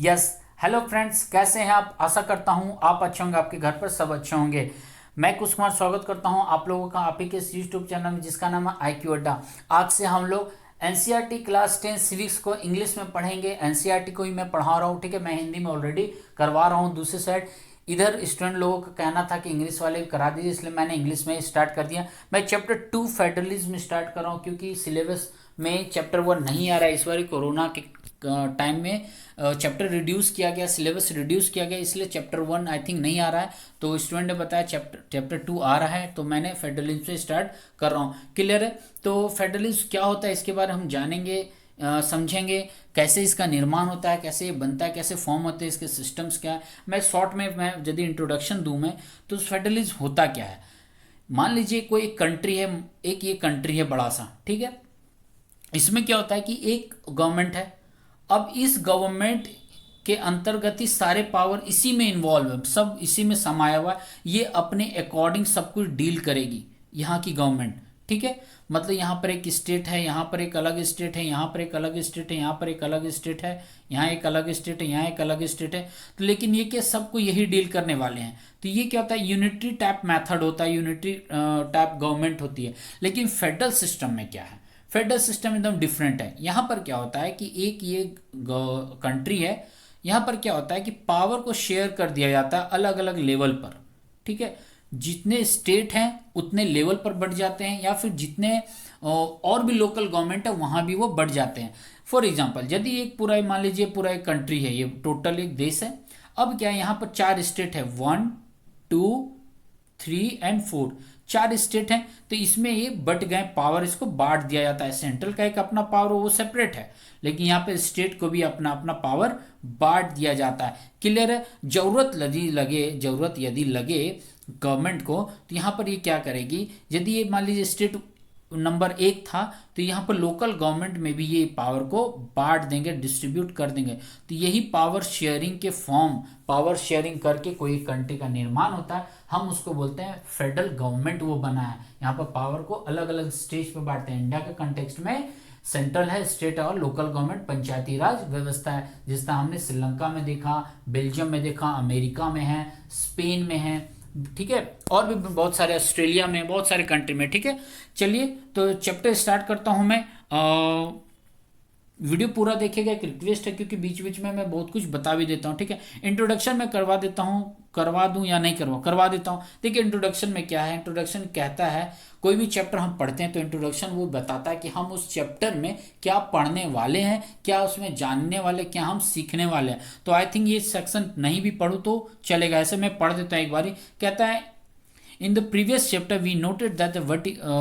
Yes. Hello friends, कैसे हैं आप? आशा करता हूं आप अच्छे होंगे, आपके घर पर सब अच्छे होंगे। मैं कुश कुमार स्वागत करता हूं आप लोगों का आप ही के इस यूट्यूब चैनल में जिसका नाम है IQ अड्डा। आज से हम लोग एनसीईआरटी क्लास 10 सिविक्स को इंग्लिश में पढ़ेंगे। एनसीईआरटी को ही मैं पढ़ा रहा हूँ, ठीक है। मैं हिंदी में ऑलरेडी करवा रहा हूँ। दूसरी साइड इधर स्टूडेंट लोगों का कहना था कि इंग्लिश वाले भी करा दीजिए, इसलिए मैंने इंग्लिश में स्टार्ट कर दिया। मैं चैप्टर 2 फेडरलिज्म स्टार्ट कर रहा हूँ क्योंकि सिलेबस में चैप्टर 1 नहीं आ रहा है। इस बार कोरोना के टाइम में चैप्टर रिड्यूस किया गया, सिलेबस रिड्यूस किया गया, इसलिए चैप्टर 1 आई थिंक नहीं आ रहा है। तो स्टूडेंट ने बताया चैप्टर 2 आ रहा है, तो मैंने फेडरलिज्म से स्टार्ट कर रहा हूँ। क्लियर है? तो फेडरलिज्म क्या होता है इसके बारे में हम जानेंगे, समझेंगे कैसे इसका निर्माण होता है, कैसे ये बनता है, कैसे फॉर्म होते हैं, इसके सिस्टम्स क्या है। मैं शॉर्ट में मैं यदि इंट्रोडक्शन दूं मैं, तो फेडरलिज्म होता क्या है। मान लीजिए कोई एक कंट्री है, एक ये कंट्री है बड़ा सा, ठीक है। इसमें क्या होता है कि एक गवर्नमेंट है। अब इस गवर्नमेंट के अंतर्गत ही सारे पावर इसी में इन्वॉल्व है, सब इसी में समाया हुआ है। ये अपने अकॉर्डिंग सब कुछ डील करेगी यहाँ की गवर्नमेंट, ठीक है। मतलब यहाँ पर एक स्टेट है, यहाँ पर एक अलग स्टेट है, यहाँ पर एक अलग स्टेट है, यहाँ पर एक अलग स्टेट है, यहाँ एक अलग स्टेट है, यहाँ एक अलग स्टेट है। तो लेकिन ये क्या, सबको यही डील करने वाले हैं। तो ये क्या होता है, यूनिटरी टाइप मेथड होता है, यूनिटरी टाइप गवर्नमेंट होती है। लेकिन फेडरल सिस्टम में क्या है, फेडरल सिस्टम एकदम डिफरेंट है। यहाँ पर क्या होता है कि एक ये कंट्री है, यहाँ पर क्या होता है कि पावर को शेयर कर दिया जाता है अलग अलग लेवल पर, ठीक है। जितने स्टेट हैं उतने लेवल पर बढ़ जाते हैं, या फिर जितने और भी लोकल गवर्नमेंट है वहाँ भी वो बढ़ जाते हैं। फॉर एग्जाम्पल, यदि एक पूरा, मान लीजिए पूरा एक कंट्री है, ये टोटल एक देश है। अब क्या है, यहाँ पर 4 स्टेट है, 1 2 3 एंड 4, 4 स्टेट हैं। तो इसमें ये बट गए, पावर इसको बांट दिया जाता है। सेंट्रल का एक अपना पावर वो सेपरेट है, लेकिन यहाँ पे स्टेट को भी अपना अपना पावर बांट दिया जाता है। क्लियर है? जरूरत यदि लगे गवर्नमेंट को, तो यहाँ पर ये क्या करेगी, यदि ये मान लीजिए स्टेट नंबर 1 था, तो यहाँ पर लोकल गवर्नमेंट में भी ये पावर को बांट देंगे, डिस्ट्रीब्यूट कर देंगे। तो यही पावर शेयरिंग के फॉर्म, पावर शेयरिंग करके कोई कंट्री का निर्माण होता है, हम उसको बोलते हैं फेडरल गवर्नमेंट वो बना है। यहाँ पर पावर को अलग अलग स्टेज पे बांटते हैं। इंडिया के कंटेक्स्ट में सेंट्रल है, स्टेट और लोकल गवर्नमेंट पंचायती राज व्यवस्था है, जिस तरह हमने श्रीलंका में देखा, बेल्जियम में देखा, अमेरिका में है, स्पेन में है, ठीक है। और भी बहुत सारे, ऑस्ट्रेलिया में, बहुत सारे कंट्री में, ठीक है। चलिए तो चैप्टर स्टार्ट करता हूं मैं। वीडियो पूरा देखिएगा, एक रिक्वेस्ट है, क्योंकि बीच बीच में मैं बहुत कुछ बता भी देता हूँ, ठीक है। इंट्रोडक्शन में करवा देता हूँ, करवा दूं या नहीं करवा देता हूँ। देखिए इंट्रोडक्शन में क्या है, इंट्रोडक्शन कहता है कोई भी चैप्टर हम पढ़ते हैं तो इंट्रोडक्शन वो बताता है कि हम उस चैप्टर में क्या पढ़ने वाले हैं, क्या उसमें जानने वाले, क्या हम सीखने वाले हैं। तो आई थिंक ये सेक्शन नहीं भी पढ़ूँ तो चलेगा, ऐसे मैं पढ़ देता हूँ एक बारी। कहता है, in the previous chapter, we noted that the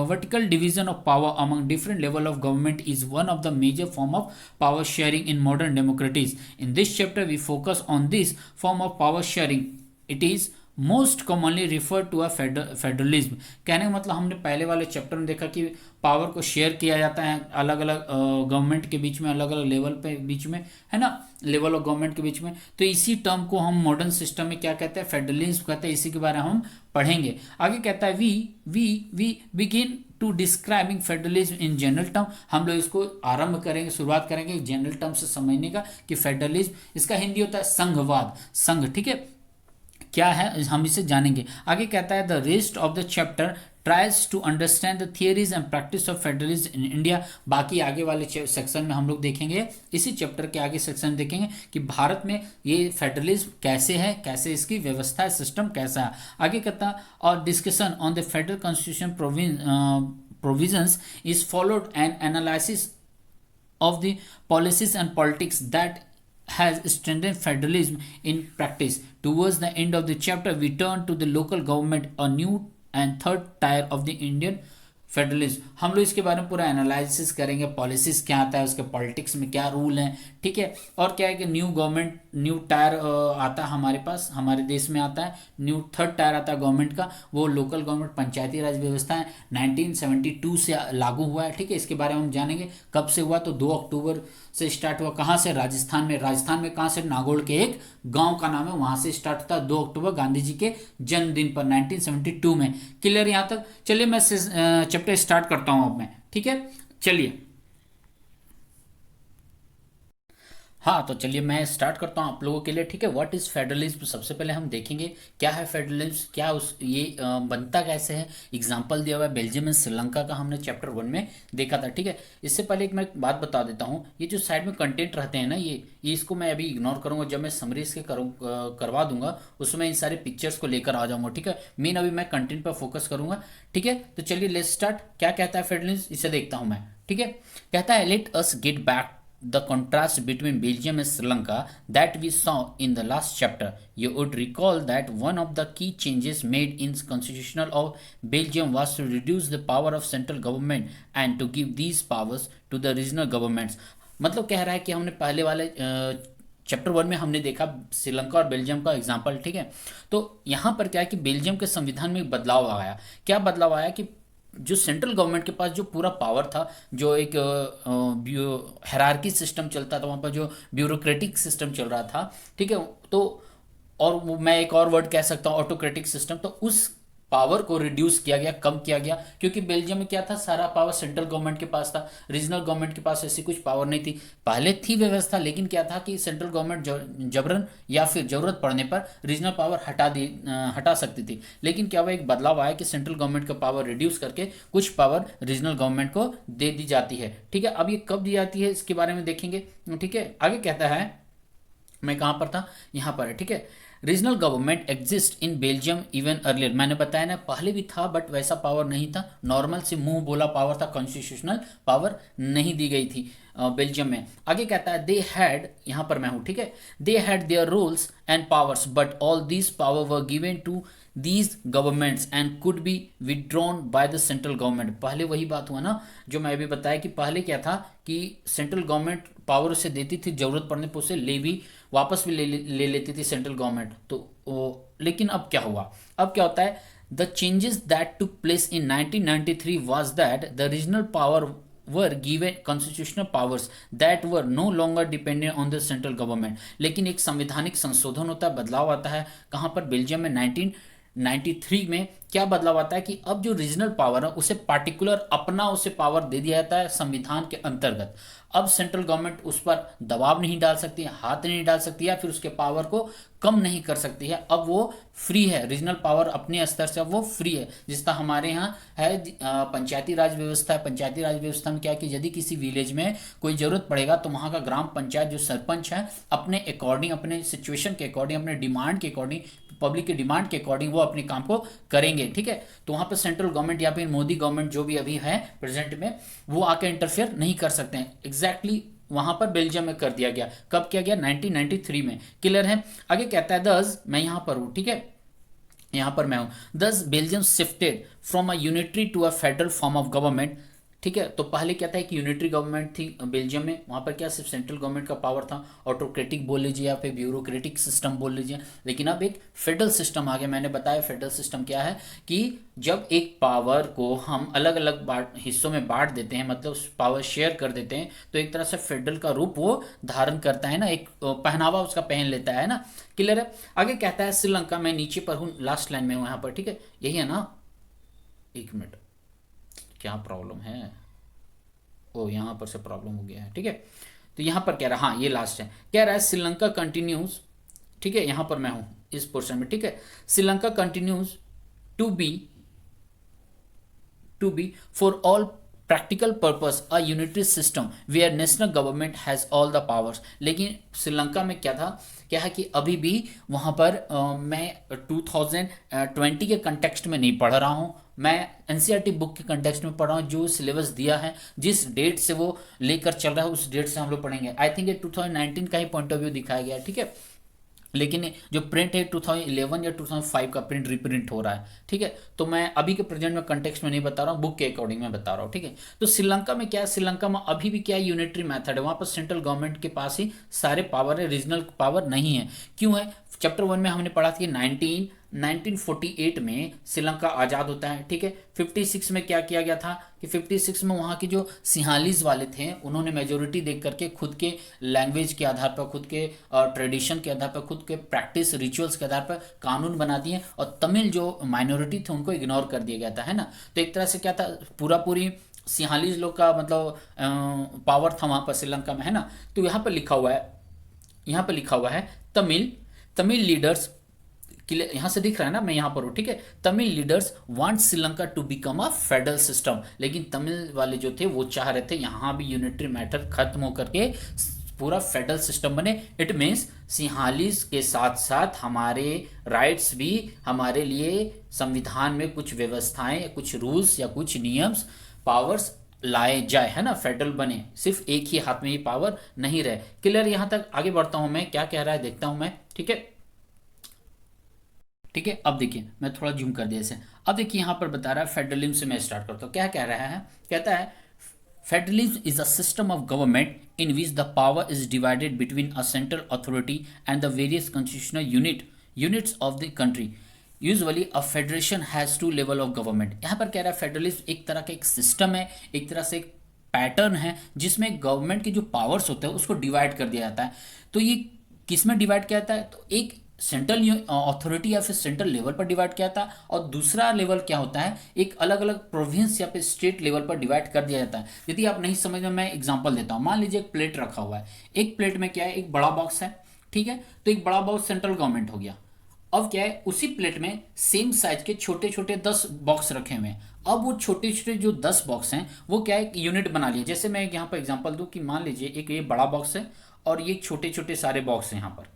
vertical division of power among different level of government is one of the major form of power sharing in modern democracies. In this chapter, we focus on this form of power sharing. It is most commonly refer to a federalism. कहने का मतलब, हमने पहले वाले chapter में देखा कि power को शेयर किया जाता है अलग अलग गवर्नमेंट के बीच में, अलग अलग लेवल पे बीच में, है ना, लेवल ऑफ गवर्नमेंट के बीच में। तो इसी टर्म को हम मॉडर्न सिस्टम में क्या कहते हैं, फेडरलिज्म कहते हैं। इसी के बारे में हम पढ़ेंगे। आगे कहता है, we begin to describing federalism in general term. हम लोग इसको आरंभ करेंगे, शुरुआत करेंगे जनरल टर्म से समझने का कि फेडरलिज्म, इसका हिंदी होता है संघवाद, संघ, ठीक है। क्या है हम इसे जानेंगे। आगे कहता है, the rest of the chapter tries to understand the theories and practice of federalism in India. बाकी आगे वाले सेक्शन में हम लोग देखेंगे, इसी चैप्टर के आगे सेक्शन में देखेंगे कि भारत में ये फेडरलिज्म कैसे है, कैसे इसकी व्यवस्था है, सिस्टम कैसा है। आगे कहता है, और discussion on the federal constitution provisions is followed and analysis of the policies and politics that has strengthened federalism in practice. Towards the end of the chapter, we turn to the local government, a new and third tier of the Indian federalism. हम लोग इसके बारे में पूरा analysis करेंगे, policies क्या आता है, उसके पॉलिटिक्स में क्या रूल हैं, ठीक है। और क्या है कि न्यू गवर्नमेंट, न्यू टायर आता है हमारे पास, हमारे देश में आता है न्यू थर्ड टायर आता है गवर्नमेंट का, वो लोकल गवर्नमेंट पंचायती राज व्यवस्था है, 1972 से लागू हुआ है, ठीक है। इसके बारे में हम जानेंगे कब से हुआ, तो 2 अक्टूबर से स्टार्ट हुआ। कहाँ से? राजस्थान में। राजस्थान में कहाँ से? नागौर के एक गांव का नाम है, वहां से स्टार्ट होता है 2 अक्टूबर गांधी जी के जन्मदिन पर 1972 में। क्लियर यहाँ तक? चलिए मैं चैप्टर स्टार्ट करता हूं अब मैं, ठीक है। चलिए, हाँ, तो चलिए मैं स्टार्ट करता हूँ आप लोगों के लिए, ठीक है। व्हाट इज़ फेडरलिज्म, सबसे पहले हम देखेंगे क्या है फेडरलिज्म, क्या उस ये बनता कैसे है। एग्जाम्पल दिया हुआ है बेल्जियम एंड श्रीलंका का, हमने चैप्टर 1 में देखा था, ठीक है। इससे पहले एक मैं बात बता देता हूँ, ये जो साइड में कंटेंट रहते हैं ना, ये इसको मैं अभी इग्नोर करूँगा। जब मैं समरी इसके करवा दूंगा उसमें इन सारे पिक्चर्स को लेकर आ जाऊंगा, ठीक है। मेन अभी मैं कंटेंट पर फोकस करूंगा, ठीक है। तो चलिए लेट्स स्टार्ट। क्या कहता है फेडरलिज्म, इसे देखता हूँ मैं, ठीक है। कहता है let us get back the contrast between Belgium and Sri Lanka that we saw in the last chapter. You would recall that one of the key changes made in constitutional of Belgium was to reduce the power of central government and to give these powers to the regional governments. मतलब कह रहा है कि हमने पहले वाले chapter 1 में हमने देखा श्रीलंका और बेल्जियम का एग्जाम्पल, ठीक है। तो यहाँ पर क्या है कि बेल्जियम के संविधान में बदलाव आया। क्या बदलाव आया कि जो सेंट्रल गवर्नमेंट के पास जो पूरा पावर था, जो एक हायरार्की सिस्टम चलता था वहाँ पर, जो ब्यूरोक्रेटिक सिस्टम चल रहा था, ठीक है। तो और मैं एक और वर्ड कह सकता हूँ ऑटोक्रेटिक सिस्टम, तो उस पावर को रिड्यूस किया गया, कम किया गया। क्योंकि बेल्जियम में क्या था, सारा पावर सेंट्रल गवर्नमेंट के पास था, रीजनल गवर्नमेंट के पास ऐसी कुछ पावर नहीं थी। पहले थी व्यवस्था, लेकिन क्या था कि सेंट्रल गवर्नमेंट जबरन या फिर जरूरत पड़ने पर रीजनल पावर हटा सकती थी। लेकिन क्या हुआ, एक बदलाव आया कि सेंट्रल गवर्नमेंट का पावर रिड्यूस करके कुछ पावर रीजनल गवर्नमेंट को दे दी जाती है, ठीक है। अब ये कब दी जाती है इसके बारे में देखेंगे, ठीक है। आगे कहता है, मैं कहाँ पर था, यहाँ पर है, ठीक है। Regional government exist in Belgium even earlier, मैंने बताया ना पहले भी था, बट वैसा पावर नहीं था, नॉर्मल से मुंह बोला पावर था, कॉन्स्टिट्यूशनल पावर नहीं दी गई थी बेल्जियम में। आगे कहता है दे हैड, यहाँ पर मैं हूँ, ठीक है। They had their rules and powers but all these power were given to these governments and could be withdrawn by the central government. पहले वही बात हुआ ना जो मैं अभी बताया कि पहले क्या था कि सेंट्रल गवर्नमेंट पावर उसे देती थी, जरूरत पड़ने पर उसे ले भी वापस भी ले लेती थी सेंट्रल गवर्नमेंट। तो लेकिन अब क्या हुआ, अब क्या होता है, the changes that took place in 1993 was that the regional power were given constitutional powers that were no longer dependent on the central government। लेकिन एक संवैधानिक संशोधन होता है, बदलाव आता है कहाँ पर, बेल्जियम में 1993 में। क्या बदलाव आता है कि अब जो रीजनल पावर है उसे पार्टिकुलर अपना उसे पावर दे दिया जाता है संविधान के अंतर्गत। अब सेंट्रल गवर्नमेंट उस पर दबाव नहीं डाल सकती है, हाथ नहीं डाल सकती है, फिर उसके पावर को कम नहीं कर सकती है। अब वो फ्री है, रीजनल पावर अपने स्तर से अब वो फ्री है। जिस तरह हमारे यहाँ है पंचायती राज व्यवस्था है, पंचायती राज व्यवस्था में क्या है कि यदि किसी विलेज में कोई जरूरत पड़ेगा तो वहाँ का ग्राम पंचायत जो सरपंच है अपने अकॉर्डिंग, अपने सिचुएशन के अकॉर्डिंग, अपने डिमांड के अकॉर्डिंग, पब्लिक के डिमांड के अकॉर्डिंग वो अपने काम को करेंगे, ठीक है। तो वहाँ पर सेंट्रल गवर्नमेंट या फिर मोदी गवर्नमेंट जो भी अभी है प्रेजेंट में, वो आके इंटरफेयर नहीं कर सकते हैं। एग्जैक्टली वहां पर बेल्जियम में कर दिया गया। कब किया गया, 1993 में। क्लियर है। आगे कहता है दस, मैं यहां पर हूं, ठीक है, यहां पर मैं हूं। Thus Belgium shifted from a unitary to a federal form of government, ठीक है। तो पहले क्या था कि यूनिटरी गवर्नमेंट थी बेल्जियम में, वहाँ पर क्या सिर्फ सेंट्रल गवर्नमेंट का पावर था, ऑटोक्रेटिक बोल लीजिए या फिर ब्यूरोक्रेटिक सिस्टम बोल लीजिए। लेकिन अब एक फेडरल सिस्टम आ गया। मैंने बताया फेडरल सिस्टम क्या है कि जब एक पावर को हम अलग अलग हिस्सों में बांट देते हैं, मतलब पावर शेयर कर देते हैं, तो एक तरह से फेडरल का रूप वो धारण करता है ना, एक पहनावा उसका पहन लेता है ना। क्लियर है। आगे कहता है श्रीलंका, मैं नीचे पर हूँ, लास्ट लाइन में हूँ यहाँ पर, ठीक है, यही है ना, एक मिनट, क्या प्रॉब्लम है, ओ यहाँ पर से प्रॉब्लम हो गया है, ठीक है। तो यहाँ पर कह रहा, हाँ ये लास्ट है, कह रहा है श्रीलंका कंटिन्यूज, ठीक है, यहाँ पर मैं हूँ इस पोर्शन में, ठीक है। Sri Lanka continues to be for all practical purpose a unitary system where national government has all the powers. लेकिन श्रीलंका में क्या था, क्या है कि अभी भी वहाँ पर मैं 2020 के कंटेक्स्ट में नहीं पढ़ रहा हूँ, मैं एनसीईआरटी बुक के कंटेक्स्ट में पढ़ रहा हूँ। जो सिलेबस दिया है, जिस डेट से वो लेकर चल रहा है, उस डेट से हम लोग पढ़ेंगे। आई थिंक ये 2019 का ही पॉइंट ऑफ व्यू दिखाया गया है, ठीक है। लेकिन जो प्रिंट है 2011 या 2005 का प्रिंट रिप्रिंट हो रहा है, ठीक है। तो मैं अभी के प्रेजेंट में कंटेक्स्ट में नहीं बता रहा हूँ, बुक के अकॉर्डिंग में बता रहा हूँ, ठीक है। तो श्रीलंका में क्या है, श्रीलंका में अभी भी क्या है, यूनिटरी मेथड है, वहाँ पर सेंट्रल गवर्नमेंट के पास ही सारे पावर है, रीजनल पावर नहीं है। क्यों है, चैप्टर 1 में हमने पढ़ा था कि 1948 में श्रीलंका आज़ाद होता है, ठीक है। 56 में क्या किया गया था कि 56 में वहाँ के जो सिंहालीज वाले थे, उन्होंने मेजोरिटी देख करके खुद के लैंग्वेज के आधार पर, खुद के ट्रेडिशन के आधार पर, खुद के प्रैक्टिस रिचुअल्स के आधार पर कानून बना दिए, और तमिल जो माइनॉरिटी थे उनको इग्नोर कर दिया गया था, है ना। तो एक तरह से क्या था, पूरी सिंहालीज लोग का मतलब पावर था वहाँ पर श्रीलंका में, है ना। तो यहाँ पर लिखा हुआ है यहाँ पर लिखा हुआ है तमिल तमिल लीडर्स, यहाँ से दिख रहा है ना, मैं यहाँ पर हूँ, ठीक है। Tamil leaders want Sri Lanka to become a federal system, लेकिन तमिल वाले जो थे वो चाह रहे थे यहाँ भी यूनिटरी मैटर खत्म होकर के पूरा फेडरल सिस्टम बने। इट मीन्स सिंहालीस के साथ साथ हमारे राइट्स भी, हमारे लिए संविधान में कुछ व्यवस्थाएं, कुछ रूल्स या कुछ नियम्स, पावर्स लाए जाए, है ना, फेडरल बने, सिर्फ एक ही हाथ में ही पावर नहीं रहे। क्लियर? यहां तक आगे बढ़ता हूं मैं, क्या कह रहा है देखता हूं मैं, ठीक है। ठीक है, अब देखिए मैं थोड़ा जूम कर दिया इसे। अब देखिए यहाँ पर बता रहा है, फेडरलिज्म से मैं स्टार्ट करता हूँ। क्या कह रहा है, कहता है federalism is a system of government in which the power is divided between a central authority and the various constitutional units of the country. Usually a federation has two level of government. यहाँ पर कह रहा है federalism एक तरह का एक system है, एक तरह से एक पैटर्न है जिसमें गवर्नमेंट के जो पावर्स होते हैं उसको डिवाइड कर दिया जाता है। तो ये किस में डिवाइड किया जाता है, तो एक सेंट्रल अथॉरिटी या फिर सेंट्रल लेवल पर डिवाइड किया था, और दूसरा लेवल क्या होता है, एक अलग अलग प्रोविंस या फिर स्टेट लेवल पर डिवाइड कर दिया जाता है। यदि आप नहीं समझ में, मैं एग्जांपल देता हूँ। मान लीजिए एक प्लेट रखा हुआ है, एक प्लेट में क्या है, एक बड़ा बॉक्स है, ठीक है। तो एक बड़ा बॉक्स सेंट्रल गवर्नमेंट हो गया। अब क्या है, उसी प्लेट में सेम साइज के छोटे छोटे 10 बॉक्स रखे हुए हैं। अब वो छोटे छोटे जो 10 बॉक्स हैं वो क्या है, एक यूनिट बना लिए। जैसे मैं यहाँ पर एग्जांपल दूं कि मान लीजिए एक ये बड़ा बॉक्स है और ये छोटे छोटे सारे बॉक्स हैं यहाँ पर,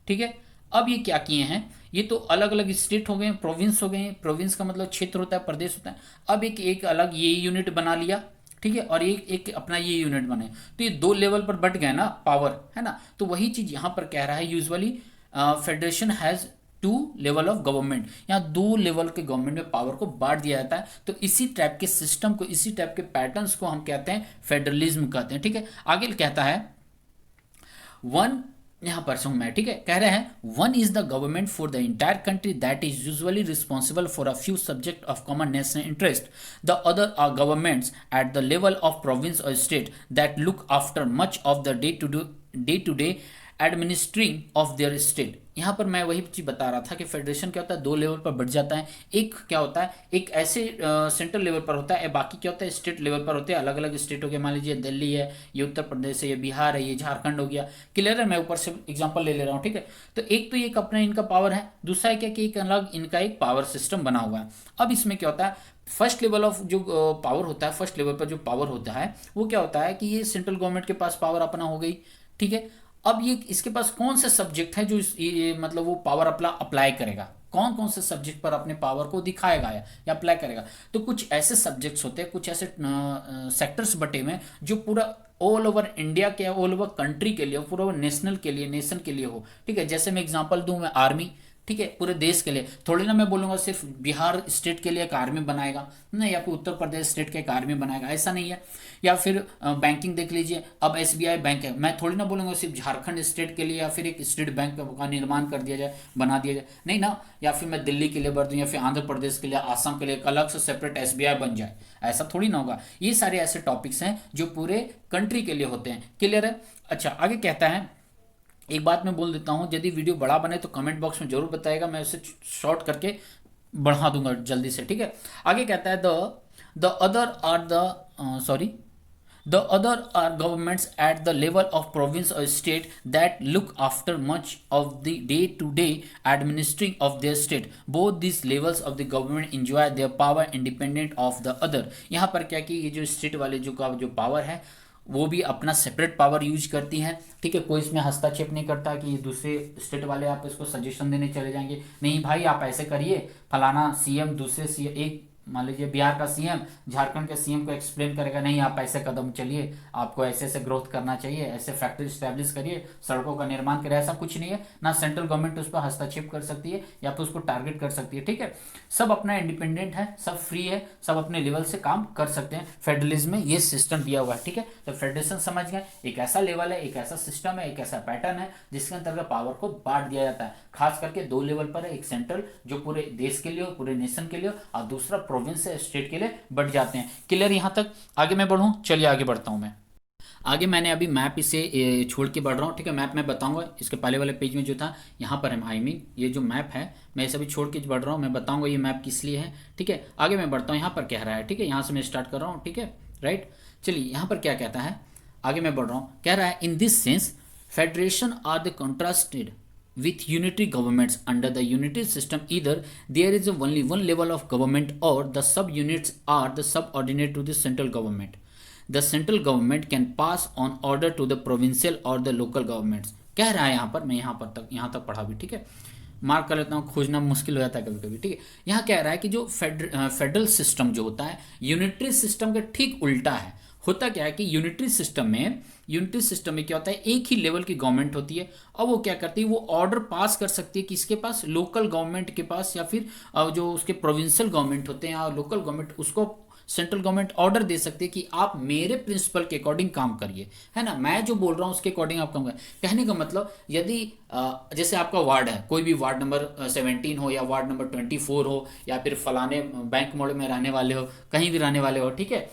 ठीक है। अब ये क्या किए हैं, ये तो अलग अलग स्टेट हो गए, प्रोविंस हो गए। प्रोविंस का मतलब क्षेत्र होता है, प्रदेश होता है। अब एक एक अलग ये यूनिट बना लिया, ठीक है, और एक एक अपना ये यूनिट बने, तो ये दो लेवल पर बट गए ना पावर, है ना। तो वही चीज यहां पर कह रहा है, usually federation has two level of government, यहाँ दो लेवल के गवर्नमेंट में पावर को बांट दिया जाता है। तो इसी टाइप के सिस्टम को, इसी टाइप के पैटर्न्स को हम कहते हैं फेडरलिज्म कहते हैं, ठीक है। आगे कहता है वन, यहां पर सुन मैं, ठीक है, कह रहे हैं one is the government for the entire country that is usually responsible for a few subject of common national interest. The other are governments at the level of province और state that look after much of the day to day administering of their state. यहाँ पर मैं वही चीज बता रहा था कि फेडरेशन क्या होता है, दो लेवल पर बढ़ जाता है। एक क्या होता है, एक ऐसे सेंट्रल लेवल पर होता है, बाकी क्या होता है, स्टेट लेवल पर होते हैं। अलग अलग स्टेट हो गए, मान लीजिए दिल्ली है, ये उत्तर प्रदेश है, ये बिहार है, ये झारखंड हो गया। क्लियर है, मैं ऊपर से एग्जाम्पल ले रहा हूँ, ठीक है। तो एक तो ये अपना इनका पावर है, दूसरा है क्या कि एक अलग इनका एक पावर सिस्टम बना हुआ है। अब इसमें क्या होता है, फर्स्ट लेवल ऑफ जो पावर होता है, फर्स्ट लेवल पर जो पावर होता है वो क्या होता है कि ये सेंट्रल गवर्नमेंट के पास पावर अपना हो गई, ठीक है। अब ये इसके पास कौन से सब्जेक्ट है जो ये मतलब वो पावर अपना अप्लाई करेगा, कौन कौन से सब्जेक्ट पर अपने पावर को दिखाएगा या अप्लाई करेगा। तो कुछ ऐसे सब्जेक्ट्स होते हैं, कुछ ऐसे सेक्टर्स बटे हुए हैं जो पूरा ऑल ओवर इंडिया के, ऑल ओवर कंट्री के लिए, पूरा ओवर नेशनल के लिए, नेशन के लिए हो, ठीक है। जैसे मैं एग्जांपल दूं, मैं आर्मी, ठीक है, पूरे देश के लिए। थोड़ी ना मैं बोलूंगा सिर्फ बिहार स्टेट के लिए एक आर्मी बनाएगा, नहीं, या फिर उत्तर प्रदेश स्टेट के एक आर्मी बनाएगा, ऐसा नहीं है। या फिर बैंकिंग देख लीजिए, अब एसबीआई बैंक है, मैं थोड़ी ना बोलूंगा सिर्फ झारखंड स्टेट के लिए या फिर एक स्टेट बैंक का निर्माण कर दिया जाए, बना दिया जाए, नहीं ना। या फिर मैं दिल्ली के लिए बढ़ दूँ, या फिर आंध्र प्रदेश के लिए, आसाम के लिए एक अलग से सेपरेट एसबीआई बन जाए, ऐसा थोड़ी ना होगा। ये सारे ऐसे टॉपिक्स हैं जो पूरे कंट्री के लिए होते हैं। क्लियर है? अच्छा, आगे कहता है, एक बात मैं बोल देता हूं, यदि वीडियो बड़ा बने तो कमेंट बॉक्स में जरूर बताएगा, मैं उसे शॉर्ट करके बढ़ा दूंगा जल्दी से, ठीक है। आगे कहता है the other are the other are governments at the level of province और state that look after much of the day to day administering of their state. Both this levels of the government enjoy their power independent of the other. यहाँ पर क्या कि ये जो state वाले जो power है वो भी अपना सेपरेट पावर यूज करती हैं, ठीक है। कोई इसमें हस्तक्षेप नहीं करता कि दूसरे स्टेट वाले आप इसको सजेशन देने चले जाएंगे, नहीं भाई आप ऐसे करिए। फलाना सीएम दूसरे सीएम, एक मान लीजिए बिहार का सीएम झारखंड के सीएम को एक्सप्लेन करेगा, नहीं आप ऐसे कदम चलिए, आपको ऐसे ऐसे ग्रोथ करना चाहिए, ऐसे फैक्ट्री स्टैब्लिश करिए, सड़कों का निर्माण करिए, ऐसा कुछ नहीं है ना। सेंट्रल गवर्नमेंट उस पर हस्तक्षेप कर सकती है या फिर उसको टारगेट कर सकती है, ठीक है। सब अपना इंडिपेंडेंट है, सब फ्री है, सब अपने लेवल से काम कर सकते हैं। फेडरलिज्म में ये सिस्टम दिया हुआ है, ठीक है। तो फेडरेशन समझ गए, एक ऐसा लेवल है, एक ऐसा सिस्टम है, एक ऐसा पैटर्न है जिसके अंतर्गत पावर को बांट दिया जाता है। खास करके दो लेवल पर है, एक सेंट्रल जो पूरे देश के लिए हो, पूरे नेशन के लिए हो, और दूसरा प्रोविंस से स्टेट के लिए बढ़ जाते हैं। क्लियर यहां तक? आगे मैं बढ़ूं, चलिए आगे बढ़ता हूं मैं। आगे मैंने अभी मैप इसे छोड़ के बढ़ रहा हूँ, ठीक है। मैप मैं बताऊंगा, इसके पहले वाले पेज में जो था यहाँ पर है, आई मीन ये जो मैप है मैं इसे अभी छोड़ के बढ़ रहा हूँ, मैं बताऊंगा ये मैप किस लिए है, ठीक है। आगे मैं बढ़ता हूँ, यहाँ पर कह रहा है, ठीक है, यहाँ से मैं स्टार्ट कर रहा हूँ, ठीक है, राइट। चलिए यहाँ पर क्या कहता है, आगे मैं बढ़ रहा हूँ, कह रहा है in this sense Federation are the contrasted with unitary governments. Under the unitary system, either there is only one level of government or the subunits are the subordinate to the central government. The central government can pass on order to the provincial or the local governments. कह रहा है यहाँ पर, मैं यहाँ तक पढ़ा भी, ठीक है, मार्क कर लेता हूँ, खोजना मुश्किल हो जाता है कभी कभी, ठीक है। यहाँ कह रहा है कि जो फेडरल सिस्टम जो होता है यूनिटरी सिस्टम के ठीक उल्टा है। होता क्या है कि यूनिटरी सिस्टम में क्या होता है, एक ही लेवल की गवर्नमेंट होती है और वो क्या करती है, वो ऑर्डर पास कर सकती है किसके पास, लोकल गवर्नमेंट के पास, या फिर जो उसके प्रोविंशियल गवर्नमेंट होते हैं और लोकल गवर्नमेंट, उसको सेंट्रल गवर्नमेंट ऑर्डर दे सकती है कि आप मेरे प्रिंसिपल के अकॉर्डिंग काम करिए, है ना, मैं जो बोल रहा हूँ उसके अकॉर्डिंग आप काम करें। कहने का मतलब यदि जैसे आपका वार्ड है, कोई भी वार्ड नंबर 17 हो या वार्ड नंबर 24 हो या फिर फलाने बैंक मोड़ में रहने वाले हो, कहीं भी रहने वाले हो, ठीक है,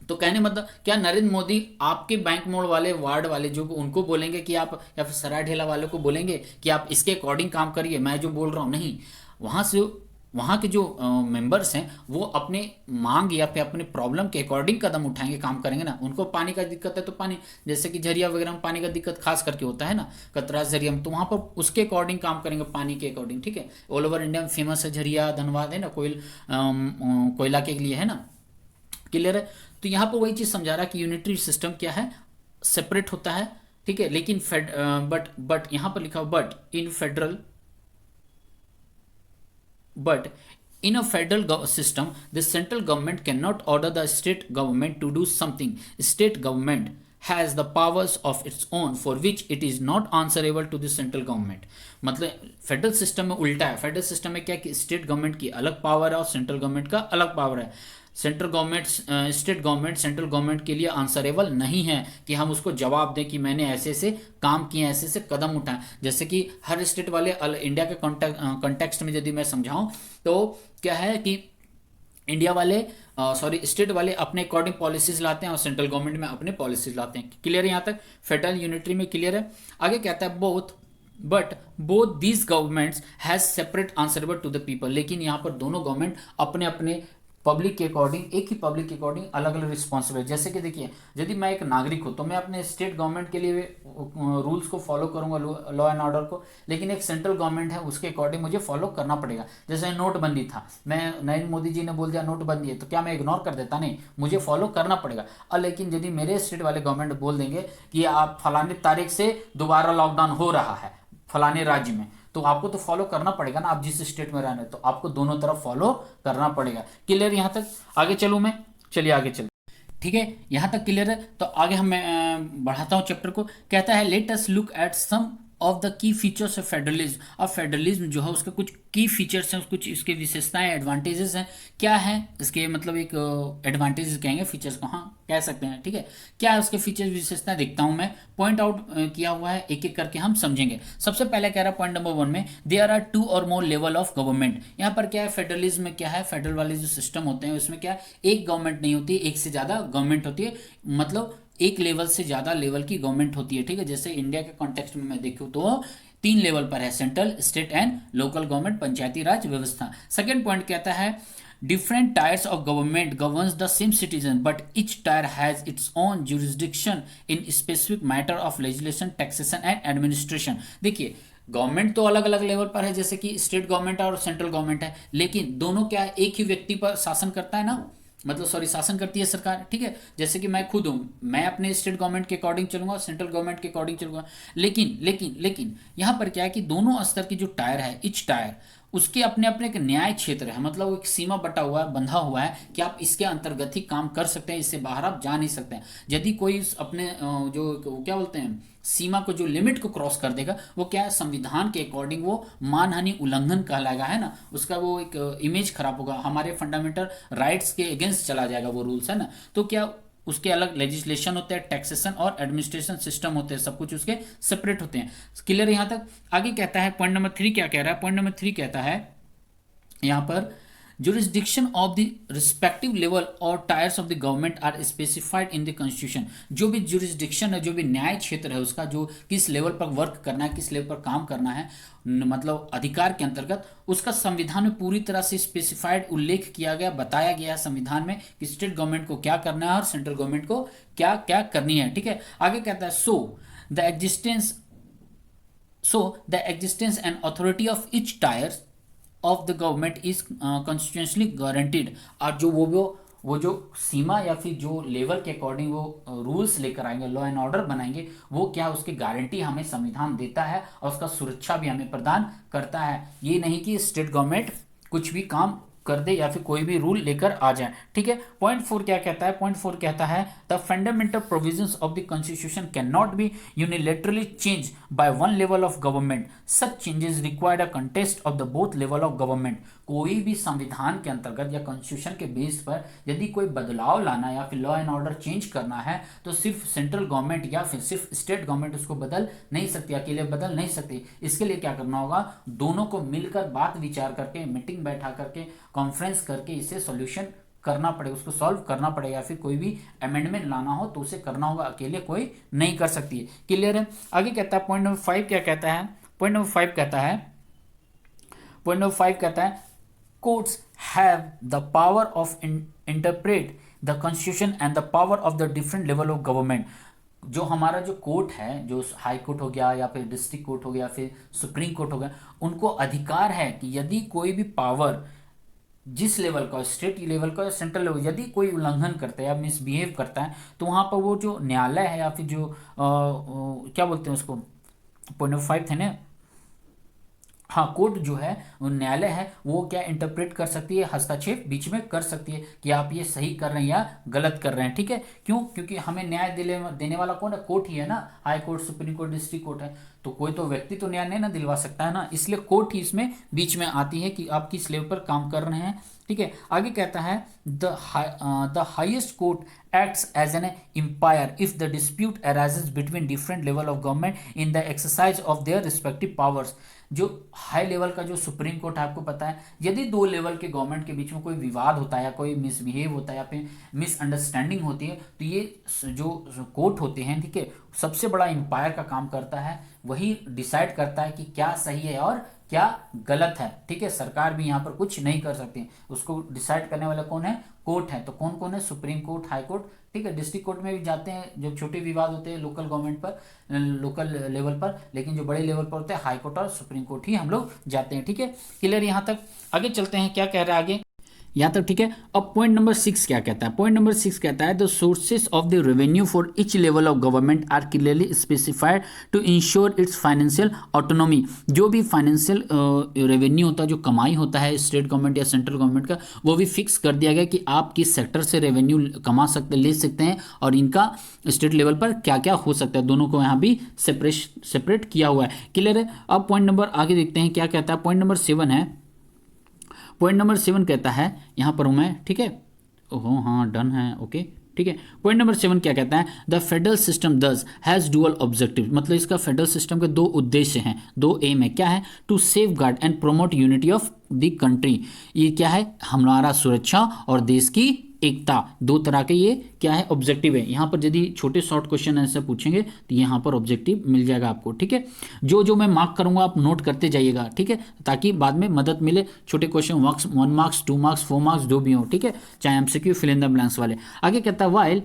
तो कहने मतलब क्या नरेंद्र मोदी आपके बैंक मोड़ वाले वार्ड वाले जो उनको बोलेंगे कि आप, या फिर सराय ढेला वाले को बोलेंगे कि आप इसके अकॉर्डिंग काम करिए, मैं जो बोल रहा हूँ, नहीं। वहाँ से वहाँ के जो मेंबर्स हैं वो अपने मांग या फिर अपने प्रॉब्लम के अकॉर्डिंग कदम उठाएंगे, काम करेंगे ना। उनको पानी का दिक्कत है तो पानी, जैसे कि झरिया वगैरह में पानी का दिक्कत खास करके होता है ना, कतरा झरिया में, तो वहाँ पर उसके अकॉर्डिंग काम करेंगे, पानी के अकॉर्डिंग, ठीक है। ऑल ओवर इंडिया में फेमस है झरिया, धनबाद, है ना, कोयला के लिए, है ना, क्लियर है। तो यहाँ पर वही चीज़ समझा रहा है कि यूनिटरी सिस्टम क्या है, सेपरेट होता है, ठीक है, लेकिन बट यहाँ पर लिखा हुआ but in a federal system the central government cannot order the state government to do something. State government has the powers of its own for which it is not answerable to the central government. मतलब federal system में उल्टा है। Federal system में क्या कि state government की अलग power है और सेंट्रल गवर्नमेंट का अलग पावर है। Central government, state government central government के लिए आंसरेबल नहीं है कि हम उसको जवाब दें कि मैंने ऐसे ऐसे काम किए, ऐसे ऐसे कदम उठाए। जैसे कि हर स्टेट वाले इंडिया के कॉन्टेक्स्ट में यदि मैं समझाऊं तो क्या है कि इंडिया वाले स्टेट वाले अपने अकॉर्डिंग पॉलिसीज लाते हैं और सेंट्रल गवर्नमेंट में अपने पॉलिसीज लाते हैं। क्लियर है यहाँ तक, फेडरल यूनिटरी में क्लियर है। आगे कहता है both these governments has separate answerable to the people. लेकिन यहाँ पर दोनों गवर्नमेंट अपने अपने पब्लिक के अकॉर्डिंग, एक ही पब्लिक के अकॉर्डिंग अलग अलग रिस्पॉन्सिबल। जैसे कि देखिए, यदि मैं एक नागरिक हूँ तो मैं अपने स्टेट गवर्नमेंट के लिए रूल्स को फॉलो करूंगा, लॉ एंड ऑर्डर को, लेकिन एक सेंट्रल गवर्नमेंट है उसके अकॉर्डिंग मुझे फॉलो करना पड़ेगा। जैसे नोटबंदी था, मैं नरेंद्र मोदी जी ने बोल दिया नोटबंदी है, तो क्या मैं इग्नोर कर देता? नहीं, मुझे फॉलो करना पड़ेगा। और लेकिन यदि मेरे स्टेट वाले गवर्नमेंट बोल देंगे कि आप फलानी तारीख से दोबारा लॉकडाउन हो रहा है फलाने राज्य में, तो आपको तो फॉलो करना पड़ेगा ना, आप जिस स्टेट में रहने, तो आपको दोनों तरफ फॉलो करना पड़ेगा। क्लियर यहाँ तक? आगे चलूँ मैं, चलिए आगे चल, ठीक है, यहाँ तक क्लियर है। तो आगे हम बढ़ाता हूँ चैप्टर को। कहता है let us look at some of the key features of federalism. अब फेडरलिज्म जो है उसका कुछ की फीचर्स हैं, कुछ इसके विशेषताएं, एडवांटेजेस हैं। क्या है इसके, मतलब एक एडवांटेजेस कहेंगे, फीचर्स को हाँ कह सकते हैं, ठीक है। क्या है उसके फीचर्स विशेषताएं, देखता हूं मैं, पॉइंट आउट किया हुआ है, एक एक करके हम समझेंगे। सबसे पहले कह रहा है पॉइंट नंबर 1 में, देयर आर 2 और मोर लेवल ऑफ गवर्नमेंट। यहाँ पर क्या है, फेडरलिज्म में क्या है, फेडरल वाले जो सिस्टम होते हैं उसमें क्या है, एक गवर्नमेंट नहीं होती, एक से ज्यादा गवर्नमेंट होती है, मतलब एक लेवल से ज्यादा लेवल की गवर्नमेंट होती है, ठीक है। जैसे इंडिया के कॉन्टेक्स्ट में मैं देखूं तो 3 लेवल पर है, central, state and local government, panchayati raj व्यवस्था। सेकंड पॉइंट कहता है different tiers of government governs the same citizen but each tier has its own jurisdiction in specific matter of legislation, taxation and administration। देखिए, government तो अलग अलग level पर है, जैसे कि स्टेट गवर्नमेंट और सेंट्रल गवर्नमेंट है, लेकिन दोनों क्या है, एक ही व्यक्ति पर शासन करता है ना, मतलब शासन करती है सरकार, ठीक है। जैसे कि मैं खुद हूँ, मैं अपने स्टेट गवर्नमेंट के अकॉर्डिंग चलूंगा, सेंट्रल गवर्नमेंट के अकॉर्डिंग चलूंगा, लेकिन यहाँ पर क्या है कि दोनों स्तर की जो टायर है, इच टायर, उसके अपने अपने एक न्याय क्षेत्र है, मतलब एक सीमा बटा हुआ है, बंधा हुआ है कि आप इसके अंतर्गत ही काम कर सकते हैं, इससे बाहर आप जा नहीं सकते हैं। यदि कोई अपने जो क्या बोलते हैं, सीमा को, जो लिमिट को क्रॉस कर देगा, वो क्या है, संविधान के अकॉर्डिंग वो मानहानि उल्लंघन कहलाएगा, है ना, उसका वो एक इमेज खराब होगा, हमारे फंडामेंटल राइट्स के अगेंस्ट चला जाएगा वो रूल्स, है ना। तो क्या उसके अलग लेजिस्लेशन होते हैं, टैक्सेशन और एडमिनिस्ट्रेशन सिस्टम होते हैं, सब कुछ उसके सेपरेट होते हैं। क्लियर यहाँ तक? आगे कहता है पॉइंट नंबर 3 क्या कह रहा है, पॉइंट नंबर 3 कहता है यहाँ पर jurisdiction of the respective level or tiers of the government are specified in the constitution। जो भी jurisdiction है, जो भी न्याय क्षेत्र है उसका, जो किस लेवल पर वर्क करना है, किस लेवल पर काम करना है, मतलब अधिकार के अंतर्गत, उसका संविधान में पूरी तरह से स्पेसिफाइड उल्लेख किया गया, बताया गया है संविधान में कि स्टेट गवर्नमेंट को क्या करना है और सेंट्रल गवर्नमेंट को क्या क्या करनी है, ठीक है। आगे कहता है so the existence the existence and authority of each tiers of the government is constitutionally guaranteed। और वो जो सीमा या फिर जो लेवल के अकॉर्डिंग वो रूल्स लेकर आएंगे, लॉ एंड ऑर्डर बनाएंगे, वो क्या उसकी गारंटी हमें संविधान देता है और उसका सुरक्षा भी हमें प्रदान करता है। ये नहीं कि स्टेट गवर्नमेंट कुछ भी काम कर दे या फिर कोई भी रूल लेकर आ जाए। ठीक है, पॉइंट 4 क्या कहता है? पॉइंट 4 कहता है the fundamental provisions of the constitution can not be unilaterally change by one level of government, such changes required a contest of the both level of government. कोई भी संविधान के अंतर्गत या कॉन्स्टिट्यूशन के बेस पर यदि कोई बदलाव लाना या फिर लॉ एंड ऑर्डर चेंज करना है तो सिर्फ सेंट्रल गवर्नमेंट या फिर सिर्फ स्टेट गवर्नमेंट उसको बदल नहीं सकती, अकेले बदल नहीं सकती। इसके लिए क्या करना होगा? दोनों को मिलकर बात विचार करके, मीटिंग बैठा करके, कॉन्फ्रेंस करके इसे सॉल्यूशन करना पड़ेगा, उसको सॉल्व करना पड़ेगा। या फिर कोई भी अमेंडमेंट लाना हो तो उसे करना होगा, अकेले कोई नहीं कर सकती है। क्लियर है? आगे कहता है पॉइंट नंबर 5 क्या कहता है? पॉइंट नंबर 5 कहता है courts have the power of interpret the constitution and the power of the different level of government। जो हमारा जो कोर्ट है, जो हाई कोर्ट हो गया या फिर डिस्ट्रिक्ट कोर्ट हो गया, फिर सुप्रीम कोर्ट हो गया, उनको अधिकार है कि यदि कोई भी पावर जिस लेवल का, स्टेट लेवल का, सेंट्रल लेवल, यदि कोई उल्लंघन करता है या मिसबिहेव करता है तो वहाँ पर वो जो न्यायालय है या फिर जो क्या बोलते हैं उसको, पॉइंट नंबर 5 थे ना, हाँ, कोर्ट जो है, न्यायालय है, वो क्या इंटरप्रेट कर सकती है, हस्तक्षेप बीच में कर सकती है कि आप ये सही कर रहे हैं या गलत कर रहे हैं। ठीक है, क्यों? क्योंकि हमें न्याय देने वाला कौन है? कोर्ट ही है ना। High court, supreme court, district court है, तो कोई तो व्यक्ति तो न्याय नहीं ना दिलवा सकता है ना, इसलिए कोर्ट ही इसमें बीच में आती है कि आप किस लेवल पर काम कर रहे हैं। ठीक है, आगे कहता है the highest court acts as an umpire if the dispute arises between different level of government in the exercise of their respective powers. जो हाई लेवल का जो सुप्रीम कोर्ट है, आपको पता है, यदि दो लेवल के गवर्नमेंट के बीच में कोई विवाद होता है या कोई मिसबिहेव होता है या फिर मिसअंडरस्टैंडिंग होती है तो ये जो कोर्ट होते हैं, ठीक है, सबसे बड़ा एम्पायर का काम करता है, वही डिसाइड करता है कि क्या सही है और क्या गलत है। ठीक है, सरकार भी यहाँ पर कुछ नहीं कर सकती, उसको डिसाइड करने वाला कौन है? कोर्ट है। तो कौन कौन है? सुप्रीम कोर्ट, हाई कोर्ट, ठीक है, डिस्ट्रिक्ट कोर्ट में भी जाते हैं जब छोटे विवाद होते हैं लोकल गवर्नमेंट पर, लोकल लेवल पर, लेकिन जो बड़े लेवल पर होते हैं हाई कोर्ट और सुप्रीम कोर्ट ही हम लोग जाते हैं। ठीक है, क्लियर यहाँ तक? आगे चलते हैं, क्या कह रहा है आगे यहाँ तक? ठीक है, अब पॉइंट नंबर 6 क्या कहता है? पॉइंट नंबर 6 कहता है the sources of the revenue for each level of government are clearly specified to ensure its financial autonomy. जो भी फाइनेंशियल रेवेन्यू होता है, जो कमाई होता है स्टेट गवर्नमेंट या सेंट्रल गवर्नमेंट का, वो भी फिक्स कर दिया गया कि आप किस सेक्टर से रेवेन्यू कमा सकते, ले सकते हैं और इनका स्टेट लेवल पर क्या क्या हो सकता है, दोनों को यहाँ भी सेपरेट किया हुआ है। क्लियर है? अब पॉइंट नंबर आगे देखते हैं क्या कहता है। पॉइंट नंबर 7 है, पॉइंट नंबर 7 कहता है, यहाँ पर हूँ मैं, ठीक है, ओहो हाँ डन है, ओके, ठीक है। पॉइंट नंबर 7 क्या कहता है? द फेडरल सिस्टम दस हैज़ डुअल ऑब्जेक्टिव, मतलब इसका फेडरल सिस्टम के दो उद्देश्य हैं, दो एम है। क्या है? To safeguard and promote unity of the country. ये क्या है? हमारा सुरक्षा और देश की एकता, दो तरह के ये क्या है? ऑब्जेक्टिव है। यहाँ पर यदि छोटे शॉर्ट क्वेश्चन ऐसे पूछेंगे तो यहाँ पर ऑब्जेक्टिव मिल जाएगा आपको। ठीक है, जो मैं मार्क करूँगा आप नोट करते जाइएगा, ठीक है, ताकि बाद में मदद मिले। छोटे क्वेश्चन 1 मार्क्स 2 मार्क्स 4 मार्क्स जो भी हो, ठीक है, चाहे MCQ fill in the blanks वाले। आगे कहता है while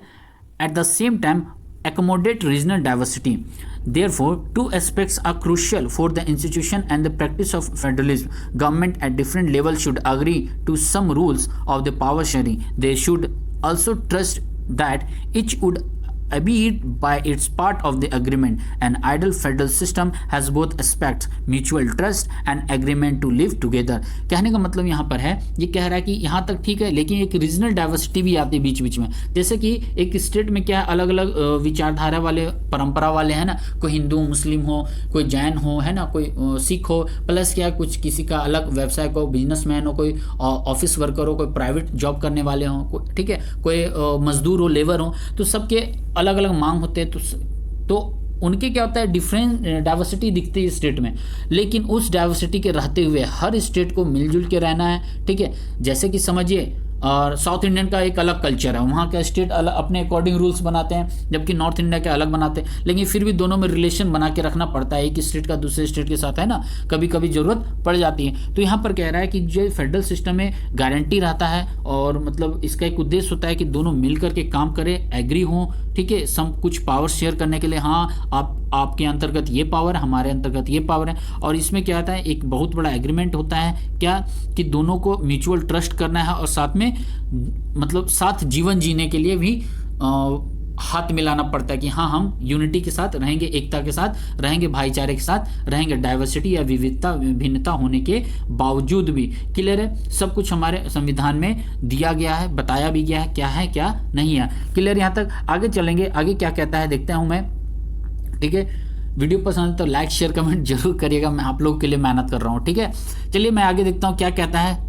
at the same time accommodate regional diversity. Therefore, two aspects are crucial for the institution and the practice of federalism. Government at different levels should agree to some rules of the power sharing. They should also trust that each would abide by its part of the agreement. An ideal federal system has both aspects, mutual trust and agreement to live together. कहने का मतलब यहाँ पर है, ये कह रहा है कि यहाँ तक ठीक है, लेकिन एक रीजनल डाइवर्सिटी भी आती है बीच बीच में। जैसे कि एक स्टेट में क्या है, अलग अलग विचारधारा वाले, परंपरा वाले हैं ना, कोई हिंदू मुस्लिम हो, कोई जैन हो, है ना, कोई सिख हो, प्लस क्या कुछ किसी का अलग व्यवसाय को, बिजनेसमैन हो, कोई ऑफिस वर्कर हो, कोई प्राइवेट जॉब करने वाले हो, ठीक है, कोई मजदूर हो, लेबर हो, तो सबके अलग अलग मांग होते हैं। तो उनके क्या होता है? डिफरेंट डाइवर्सिटी दिखती है स्टेट में, लेकिन उस डाइवर्सिटी के रहते हुए हर स्टेट को मिलजुल के रहना है। ठीक है, जैसे कि समझिए और साउथ इंडियन का एक अलग कल्चर है, वहाँ का स्टेट अलग अपने अकॉर्डिंग रूल्स बनाते हैं, जबकि नॉर्थ इंडिया के अलग बनाते हैं, लेकिन फिर भी दोनों में रिलेशन बना के रखना पड़ता है। एक स्टेट का दूसरे स्टेट के साथ है ना, कभी कभी ज़रूरत पड़ जाती है। तो यहाँ पर कह रहा है कि जो फेडरल सिस्टम में गारंटी रहता है, और मतलब इसका एक उद्देश्य होता है कि दोनों मिल करके काम करें, एग्री हों, ठीक है, सब कुछ पावर शेयर करने के लिए। हाँ, आप आपके अंतर्गत ये पावर है, हमारे अंतर्गत ये पावर है। और इसमें क्या होता है, एक बहुत बड़ा एग्रीमेंट होता है क्या, कि दोनों को म्यूचुअल ट्रस्ट करना है और साथ में मतलब साथ जीवन जीने के लिए भी हाथ मिलाना पड़ता है कि हाँ हम यूनिटी के साथ रहेंगे, एकता के साथ रहेंगे, भाईचारे के साथ रहेंगे, डाइवर्सिटी या विविधता भिन्नता होने के बावजूद भी। क्लियर है, सब कुछ हमारे संविधान में दिया गया है, बताया भी गया है क्या नहीं है। क्लियर, यहाँ तक आगे चलेंगे, आगे क्या कहता है देखते हूँ मैं। ठीक है, वीडियो पसंद है तो लाइक शेयर कमेंट जरूर करिएगा, मैं आप लोगों के लिए मेहनत कर रहा हूँ। ठीक है, चलिए मैं आगे देखता हूँ क्या कहता है।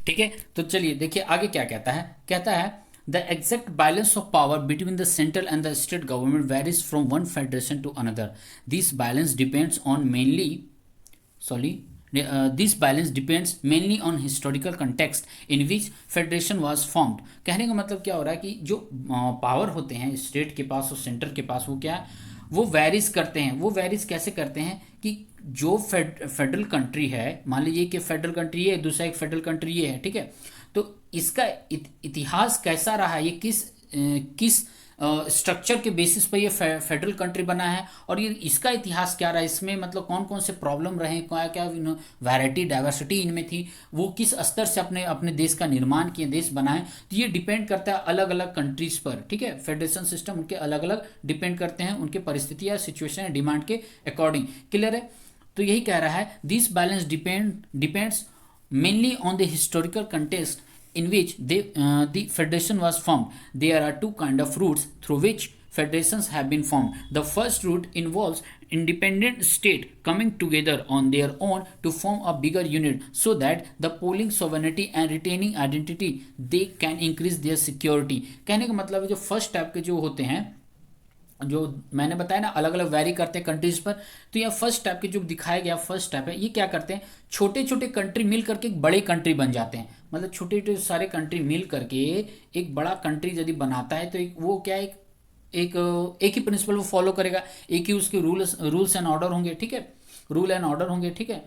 ठीक है, तो चलिए देखिए आगे क्या कहता है। कहता है the exact balance of power between the central and the state government varies from one federation to another. This balance depends on mainly this balance depends mainly on historical context in which federation was formed. कहने का मतलब क्या हो रहा है कि जो power होते हैं स्टेट के पास और सेंटर के पास, वो क्या है, वो वेरीज करते हैं। वो वेरीज कैसे करते हैं कि जो फेडरल कंट्री है, मान लीजिए कि फेडरल कंट्री है, दूसरा एक फेडरल कंट्री ये है, ठीक है, तो इसका इतिहास कैसा रहा है, ये किस स्ट्रक्चर के बेसिस पर ये फेडरल कंट्री बना है, और ये इसका इतिहास क्या रहा है, इसमें मतलब कौन कौन से प्रॉब्लम रहे, क्या क्या वैरायटी डाइवर्सिटी इनमें थी, वो किस स्तर से अपने अपने देश का निर्माण किए, देश बनाए, तो ये डिपेंड करता है अलग अलग कंट्रीज पर। ठीक है, फेडरेशन सिस्टम उनके अलग अलग डिपेंड करते हैं, उनके परिस्थिति या सिचुएशन डिमांड के अकॉर्डिंग। क्लियर है, तो यही कह रहा है this balance depends mainly on the historical context in which the federation was formed. There are two kind of routes through which federations have been formed. The first route involves independent state coming together on their own to form a bigger unit so that the polling sovereignty and retaining identity they can increase their security. कहने का मतलब है जो first type के जो होते हैं, जो मैंने बताया ना अलग अलग वैरी करते हैं कंट्रीज पर, तो यह फर्स्ट टाइप के जो दिखाया गया फर्स्ट टाइप है, ये क्या करते हैं, छोटे छोटे कंट्री मिल करके एक बड़े कंट्री बन जाते हैं। मतलब छोटे छोटे सारे कंट्री मिल करके एक बड़ा कंट्री यदि बनाता है तो वो क्या है, एक ही प्रिंसिपल वो फॉलो करेगा, एक ही उसके रूल्स एंड ऑर्डर होंगे। ठीक है, रूल एंड ऑर्डर होंगे। ठीक है,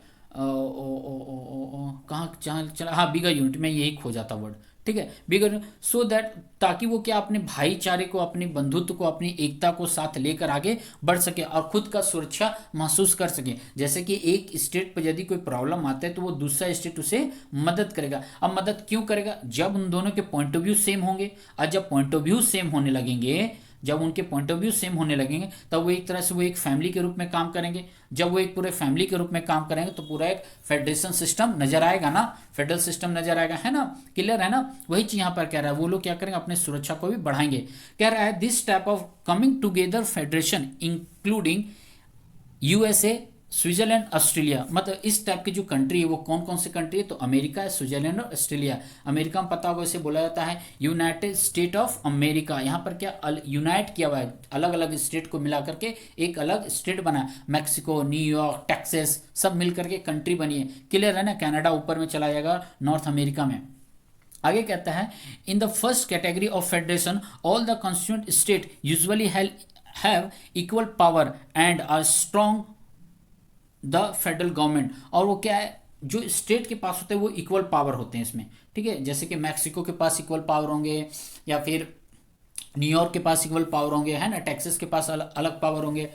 कहाँ चला, हाँ बिगर यूनिट में यही खो जाता वर्ड। ठीक है, बिगर सो दैट, ताकि वो क्या अपने भाईचारे को, अपने बंधुत्व को, अपनी एकता को साथ लेकर आगे बढ़ सके और खुद का सुरक्षा महसूस कर सके। जैसे कि एक स्टेट पर यदि कोई प्रॉब्लम आता है तो वो दूसरा स्टेट उसे मदद करेगा। अब मदद क्यों करेगा, जब उन दोनों के पॉइंट ऑफ व्यू सेम होंगे, और जब पॉइंट ऑफ व्यू सेम होने लगेंगे, जब उनके पॉइंट ऑफ व्यू सेम होने लगेंगे तब वो एक तरह से वो एक फैमिली के रूप में काम करेंगे। जब वो एक पूरे फैमिली के रूप में काम करेंगे तो पूरा एक फेडरेशन सिस्टम नजर आएगा ना, फेडरल सिस्टम नजर आएगा, है ना। क्लियर है ना, वही चीज यहाँ पर कह रहा है, वो लोग क्या करेंगे, अपने सुरक्षा को भी बढ़ाएंगे। कह रहा है this type of coming together federation including USA, Switzerland, Australia, मतलब इस टाइप की जो कंट्री है वो कौन कौन सी कंट्री है, तो अमेरिका है, स्विट्जरलैंड और ऑस्ट्रेलिया। अमेरिका में पता होगा इसे बोला जाता है यूनाइटेड स्टेट ऑफ अमेरिका। यहाँ पर क्या यूनाइट किया हुआ है, अलग अलग स्टेट को मिला करके एक अलग स्टेट बना, मैक्सिको, न्यूयॉर्क, टेक्सास सब मिल करके कंट्री बनी है। क्लियर है ना, कनाडा ऊपर में चला जाएगा नॉर्थ अमेरिका में। आगे कहता है in the first category of federation all the constituent state usually have equal power and are strong the federal government. और वो क्या है, जो स्टेट के पास होते हैं वो इक्वल पावर होते हैं इसमें। ठीक है, जैसे कि मैक्सिको के पास इक्वल पावर होंगे, या फिर न्यूयॉर्क के पास इक्वल पावर होंगे, है ना, टेक्सास के पास अलग पावर होंगे।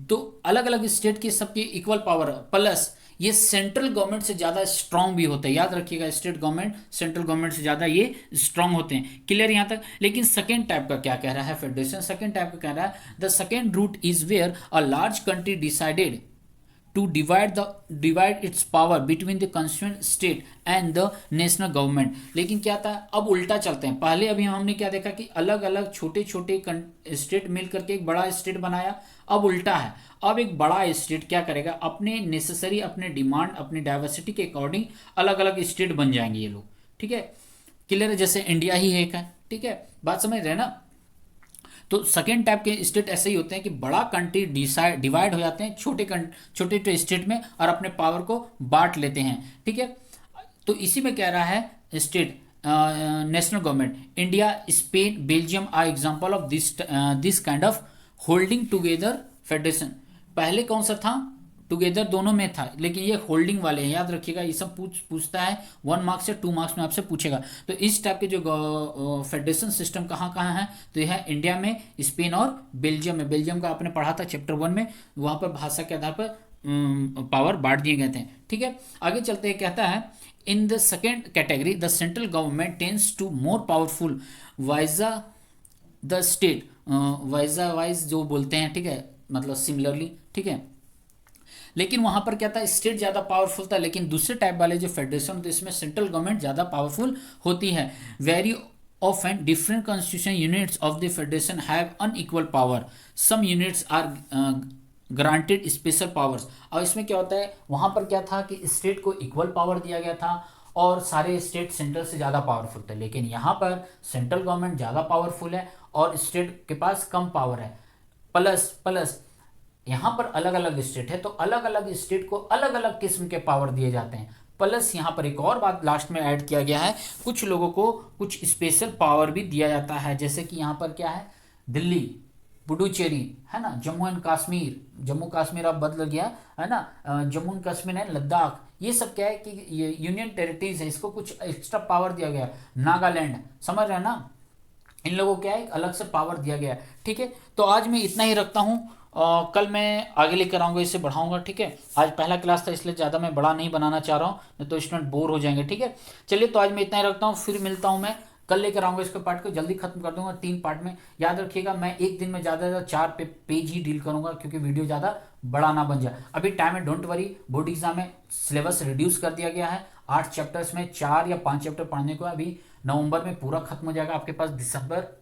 तो अलग अलग स्टेट के सबके इक्वल पावर, प्लस ये सेंट्रल गवर्नमेंट से ज़्यादा स्ट्रांग भी होते हैं। याद रखिएगा, स्टेट गवर्नमेंट सेंट्रल गवर्नमेंट से ज़्यादा ये स्ट्रांग होते हैं। क्लियर यहाँ तक। लेकिन सेकेंड टाइप का क्या कह रहा है फेडरेशन, सेकेंड टाइप का कह रहा है the second route is where a large country decided to divide its power between the constituent state and the national government। लेकिन क्या था, अब उल्टा चलते हैं। पहले अभी हमने क्या देखा कि अलग अलग छोटे छोटे स्टेट मिल करके एक बड़ा स्टेट बनाया, अब उल्टा है। अब एक बड़ा स्टेट क्या करेगा, अपने नेसेसरी, अपने डिमांड, अपनी डाइवर्सिटी के अकॉर्डिंग अलग अलग स्टेट बन जाएंगे ये लोग। ठीक है, क्लियर है, जैसे इंडिया ही एक है। ठीक है, बात समझ रहे हैं ना। तो सेकेंड टाइप के स्टेट ऐसे ही होते हैं कि बड़ा कंट्री डिवाइड हो जाते हैं छोटे छोटे स्टेट में और अपने पावर को बांट लेते हैं। ठीक है, तो इसी में कह रहा है state national government, India, Spain, Belgium are example of this kind of holding together federation. पहले कौन सा था, टुगेदर दोनों में था, लेकिन ये होल्डिंग वाले हैं, याद रखिएगा। ये सब पूछता है 1 मार्क्स या 2 मार्क्स में आपसे पूछेगा। तो इस टाइप के जो फेडरेशन सिस्टम कहाँ कहाँ है, तो यह है इंडिया में, स्पेन और बेल्जियम में। बेल्जियम का आपने पढ़ा था चैप्टर 1 में, वहाँ पर भाषा के आधार पर पावर बांट दिए गए थे। ठीक है, आगे चलते हैं। कहता है in the second category the central government tends to more powerful vis-a-vis the state, vis-a-vis जो बोलते हैं, ठीक है, मतलब सिमिलरली। ठीक है, लेकिन वहां पर क्या था, स्टेट ज़्यादा पावरफुल था, लेकिन दूसरे टाइप वाले जो फेडरेशन होते हैं इसमें सेंट्रल गवर्नमेंट ज़्यादा पावरफुल होती है। Very often different constitution units of the federation have unequal power, some units are granted special powers। और इसमें क्या होता है, वहां पर क्या था कि स्टेट को इक्वल पावर दिया गया था और सारे स्टेट सेंट्रल से ज़्यादा पावरफुल थे, लेकिन यहाँ पर सेंट्रल गवर्नमेंट ज़्यादा पावरफुल है और स्टेट के पास कम पावर है। प्लस प्लस यहाँ पर अलग अलग स्टेट है, तो अलग अलग स्टेट को अलग अलग किस्म के पावर दिए जाते हैं। प्लस यहाँ पर एक और बात लास्ट में ऐड किया गया है, कुछ लोगों को कुछ स्पेशल पावर भी दिया जाता है, जैसे कि यहाँ पर क्या है, दिल्ली, पुडुचेरी है ना, जम्मू एंड कश्मीर, जम्मू कश्मीर अब बदल गया है ना, जम्मू एंड कश्मीर है, लद्दाख, ये सब क्या है कि ये यूनियन टेरिटरीज है, इसको कुछ एक्स्ट्रा पावर दिया गया। नागालैंड, समझ रहे हैं ना, इन लोगों को क्या है, अलग से पावर दिया गया है। ठीक है, तो आज मैं इतना ही रखता हूँ, कल मैं आगे लेकर आऊँगा, इसे बढ़ाऊंगा। ठीक है, आज पहला क्लास था इसलिए ज़्यादा मैं बड़ा नहीं बनाना चाह रहा हूँ, नहीं तो स्टूडेंट बोर हो जाएंगे। ठीक है, चलिए तो आज मैं इतना ही रखता हूँ, फिर मिलता हूँ मैं कल लेकर आऊँगा। इसके पार्ट को जल्दी खत्म कर दूंगा 3 पार्ट में। याद रखिएगा, मैं एक दिन में ज़्यादा से ज़्यादा 4 पेज ही डील करूँगा, क्योंकि वीडियो ज़्यादा बड़ा ना बन जाए। अभी टाइम है, डोंट वरी, बोर्ड एग्जाम में सिलेबस रिड्यूस कर दिया गया है। 8 चैप्टर्स में 4 या 5 चैप्टर पढ़ने को अभी नवंबर में पूरा खत्म हो जाएगा। आपके पास दिसंबर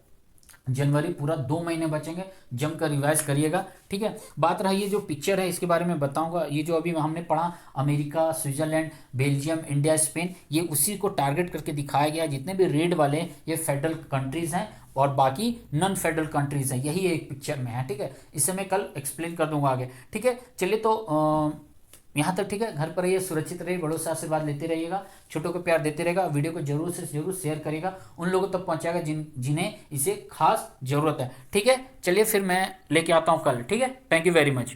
जनवरी पूरा 2 महीने बचेंगे, जमकर रिवाइज करिएगा। ठीक है, बात रही ये जो पिक्चर है इसके बारे में बताऊंगा। ये जो अभी हमने पढ़ा, America, Switzerland, Belgium, India, Spain, ये उसी को टारगेट करके दिखाया गया। जितने भी रेड वाले ये फेडरल कंट्रीज हैं और बाकी नॉन फेडरल कंट्रीज हैं, यही एक पिक्चर में है। ठीक है, इसे मैं कल एक्सप्लेन कर दूंगा आगे। ठीक है, चलिए तो यहाँ तक। ठीक है, घर पर रहिए, सुरक्षित रहिए, बड़ों से आशीर्वाद लेते रहिएगा, छोटों को प्यार देते रहेगा, वीडियो को जरूर से जरूर शेयर करेगा, उन लोगों तक पहुँचाएगा जिन्हें इसे खास जरूरत है। ठीक है, चलिए फिर मैं लेके आता हूँ कल। ठीक है, थैंक यू वेरी मच।